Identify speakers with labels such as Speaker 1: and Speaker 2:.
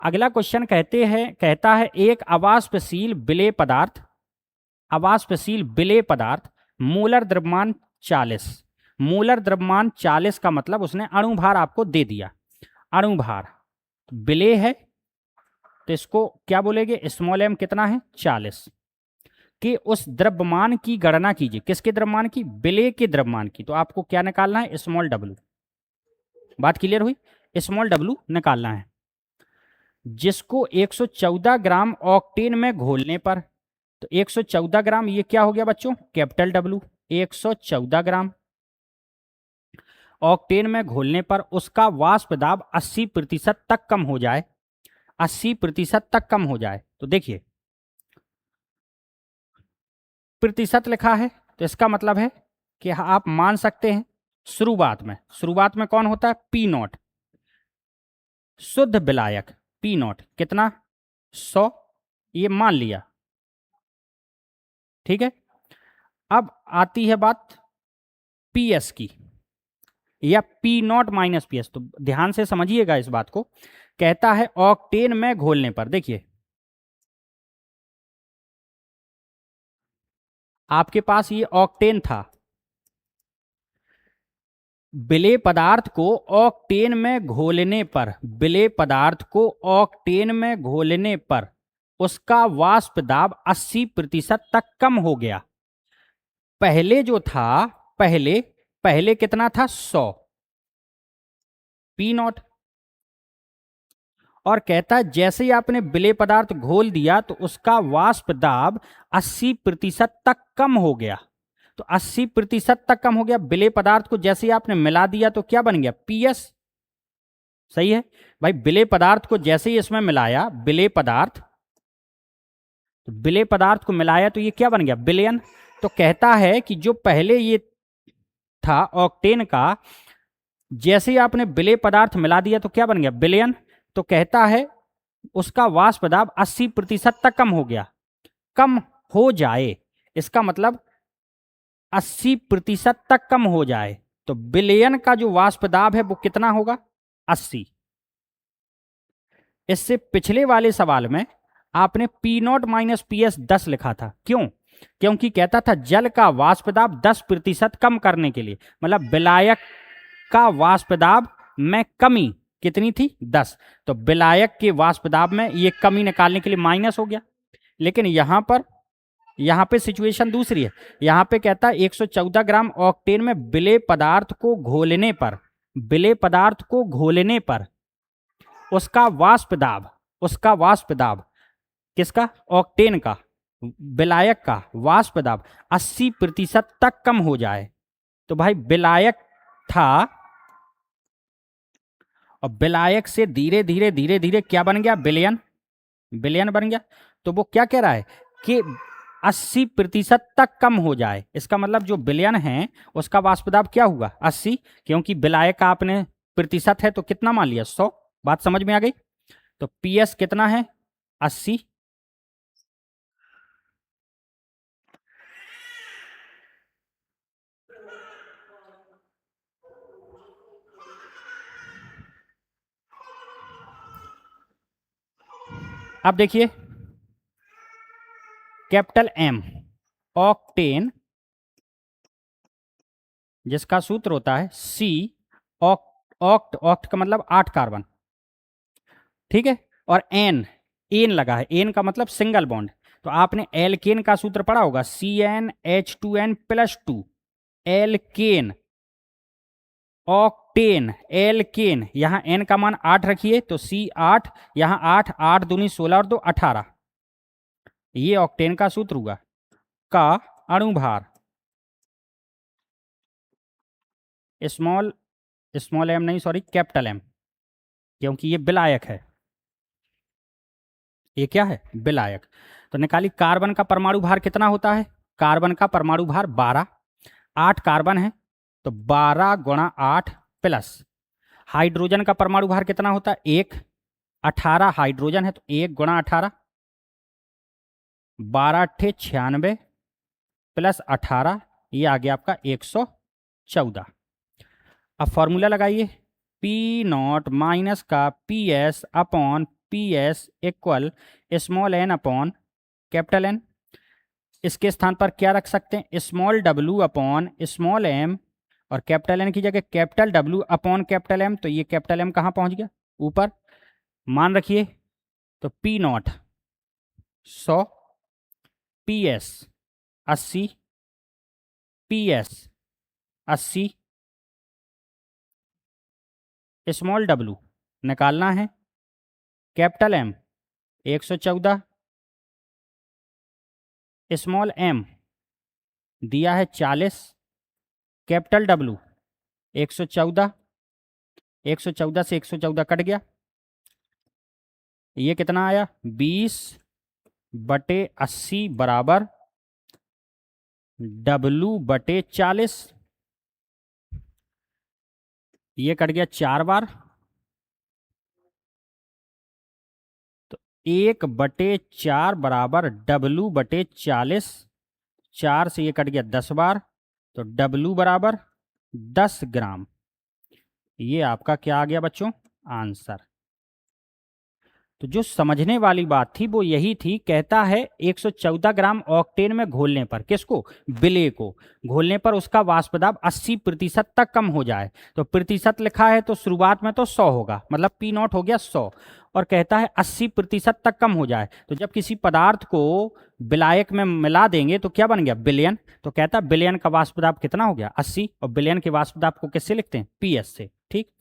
Speaker 1: अगला क्वेश्चन कहता है एक अवाष्पशील विलेय पदार्थ मोलर द्रव्यमान 40। मोलर द्रव्यमान 40 का मतलब उसने अणुभार आपको दे दिया। अणुभार विलेय है तो इसको क्या बोलेंगे, स्मॉल एम कितना है 40 कि उस द्रव्यमान की गणना कीजिए। किसके द्रव्यमान की, विलेय के द्रव्यमान की। तो आपको क्या निकालना है, स्मॉल डब्ल्यू। बात क्लियर हुई, स्मॉल डब्ल्यू निकालना है, जिसको 114 ग्राम ऑक्टेन में घोलने पर, तो 114 ग्राम ये क्या हो गया बच्चों, कैपिटल डब्ल्यू। 114 ग्राम ऑक्टेन में घोलने पर उसका वाष्प दाब 80% तक कम हो जाए, 80% तक कम हो जाए। तो देखिए प्रतिशत लिखा है तो इसका मतलब है कि आप मान सकते हैं शुरुआत में कौन होता है, पी नॉट, शुद्ध विलायक पी नॉट कितना 100, ये मान लिया, ठीक है। अब आती है बात पी एस की, या P naught minus P S. तो ध्यान से समझिएगा इस बात को। कहता है ऑक्टेन में घोलने पर, देखिए आपके पास ये ऑक्टेन था, विलेय पदार्थ को ऑक्टेन में घोलने पर, विलेय पदार्थ को ऑक्टेन में घोलने पर उसका वाष्प दाब 80% तक कम हो गया। पहले जो था, पहले कितना था 100 पी नॉट, और कहता है जैसे ही आपने विलेय पदार्थ घोल दिया तो उसका वाष्प दाब 80% तक कम हो गया। तो 80% तक कम हो गया विलेय पदार्थ को, जैसे ही आपने मिला दिया तो क्या बन गया, पीएस। सही है भाई, विलेय पदार्थ को जैसे ही इसमें मिलाया, विलेय पदार्थ को मिलाया तो ये क्या बन गया, विलयन। तो कहता है कि जो पहले ये था ऑक्टेन का, जैसे ही आपने विलेय पदार्थ मिला दिया तो क्या बन गया, विलयन। तो कहता है उसका वाष्प दाब 80% तक कम हो गया, कम हो जाए, इसका मतलब 80% तक कम हो जाए। तो विलयन का जो वाष्प दाब है वो कितना होगा, 80। इससे पिछले वाले सवाल में आपने P naught minus P S 10 लिखा था, क्यों, क्योंकि कहता था जल का वाष्प दाब 10% कम करने के लिए, मतलब विलायक का वाष्प दाब में कमी कितनी थी, 10। तो विलायक के वाष्प दाब में ये कमी निकालने के लिए माइनस हो गया। लेकिन यहां पे सिचुएशन दूसरी है। यहां पे कहता है 114 ग्राम ऑक्टेन में विलेय पदार्थ को घोलने पर उसका वाष्प दाब किसका, ऑक्टेन का, विलायक का वाष्प दाब 80% तक कम हो जाए। तो भाई विलायक था और विलायक से धीरे धीरे क्या बन गया, विलयन बन गया। तो वो क्या कह रहा है कि 80% तक कम हो जाए, इसका मतलब जो विलयन है उसका वाष्प दाब क्या हुआ 80, क्योंकि विलायक का आपने प्रतिशत है तो कितना मान लिया 100। बात समझ में आ गई। तो पीएस कितना है 80। अब देखिए कैपिटल एम ऑक्टेन, जिसका सूत्र होता है सी ऑक्ट का मतलब 8 कार्बन, ठीक है, और एन लगा है, एन का मतलब सिंगल बॉन्ड। तो आपने एल्केन का सूत्र पढ़ा होगा, CnH2n+2, एल्केन ऑक्टेन एल्केन। यहां एन का मान 8 रखिए तो C8, यहां 8 8 दूनी 16 और 2 18, ये ऑक्टेन का सूत्र हुआ का अणुभार स्मॉल एम नहीं, सॉरी कैपिटल एम, क्योंकि ये विलायक है, ये क्या है, विलायक। तो निकाली कार्बन का परमाणु भार कितना होता है, कार्बन का परमाणु भार 12, 8 कार्बन है तो 12 गुणा 8 प्लस हाइड्रोजन का परमाणु भार कितना होता है 1, 18 हाइड्रोजन है तो 1 गुणा 18, 12 अट्ठे 96 प्लस 18, ये आ गया आपका 114। अब फॉर्मूला लगाइए, पी नॉट माइनस का P S upon P S equal small N upon capital N. इसके स्थान पर क्या रख सकते हैं, small W upon small M, और कैपिटल एन की जगह capital W upon capital M. तो ये कैपिटल एम कहाँ पहुंच गया, ऊपर। मान रखिए तो P not 100, P S 80, P S 80, small W निकालना है, कैपिटल एम 114, स्मॉल एम दिया है 40, कैपिटल डब्ल्यू 114, 114 से 114 कट गया, ये कितना आया 20/80 बराबर W/40। ये कट गया 4 बार, तो 1/4 बराबर W/40। 4 से ये कट गया 10 बार, तो W बराबर 10 ग्राम। ये आपका क्या आ गया बच्चों, आंसर। तो जो समझने वाली बात थी वो यही थी, कहता है 114 ग्राम ऑक्टेन में घोलने पर, किसको, विलेय को घोलने पर उसका वाष्प दाब 80% तक कम हो जाए। तो प्रतिशत लिखा है तो शुरुआत में तो 100 होगा, मतलब पी नॉट हो गया 100, और कहता है 80% तक कम हो जाए। तो जब किसी पदार्थ को विलायक में मिला देंगे तो क्या बन गया, विलयन। तो कहता है विलयन का वाष्प दाब कितना हो गया 80, और विलयन के वाष्प दाब को किससे लिखते हैं, पी एस से। ठीक।